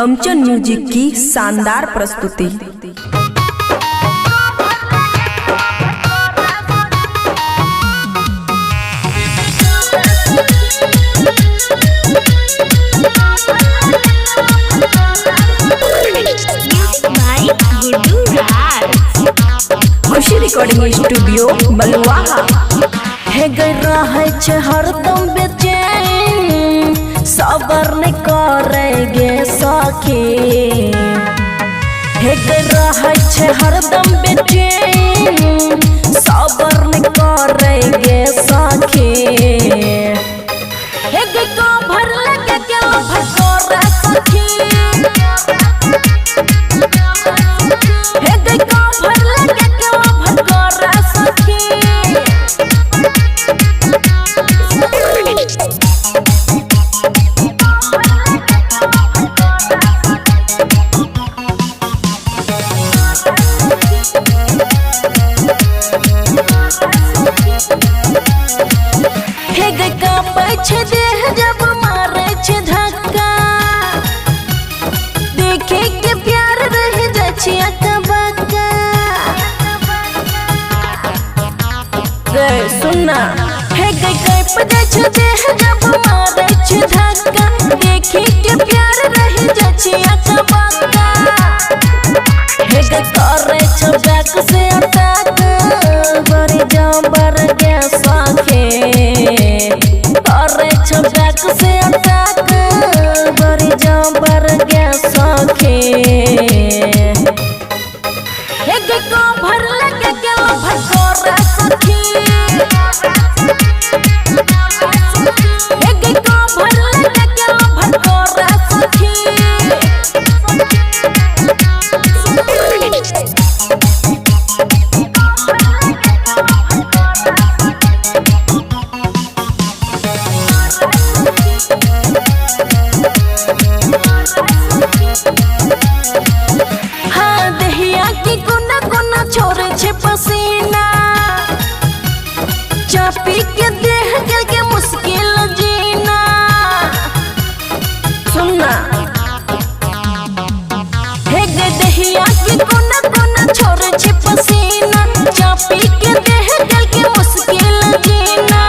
अमचन music की शानदार प्रस्तुति। खुशी रिकॉर्डिंग स्टूडियो बलुआहा। हे रहे छे हरदम बेचैन, सबर नहीं करेंगे सखी। हे रहे छे हरदम बेचैन, सबर नहीं करेंगे सखी। हे को भर लगे के भर करे सखी। हे को भर लगे के भर करे सखी। हे कांपे छे देह जब मारे छे धक्का, देखे के प्यार रह जाय छे अकबका। गे सुनना हे कांपे जाय छे देह जब मारे छे धक्का, देखे के प्यार रह जाय छे अकबका। हे करे छे बैक से अटैक, बड़ी जबर के साखे। करे छे बैक से अटैक, बड़ी जबर के साखे। हे को भर लगे के भर करे सखी। हे को भर लगे के भर करे सखी। हाँ दहिया की कोना कोना छोड़े छे पसीना, चापी के देह जल के मुश्किल जीना। सुनना हे दहिया की कोना कोना छोड़े छे पसीना, चापी के देह जल के मुश्किल जीना।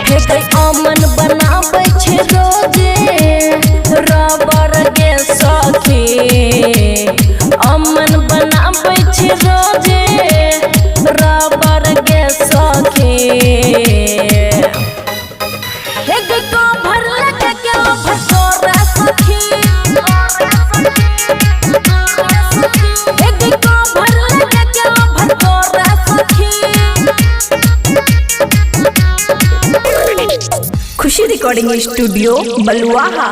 हे अमन बनाबै छे रोजे रबर गे सखी। अमन बनाबै छे रोजे रबर गे सखी। हे को भर लगे के भर करे सखी। हे को भर लगे के भर करे सखी। खुशी रिकॉर्डिंग स्टूडियो बलुआहा।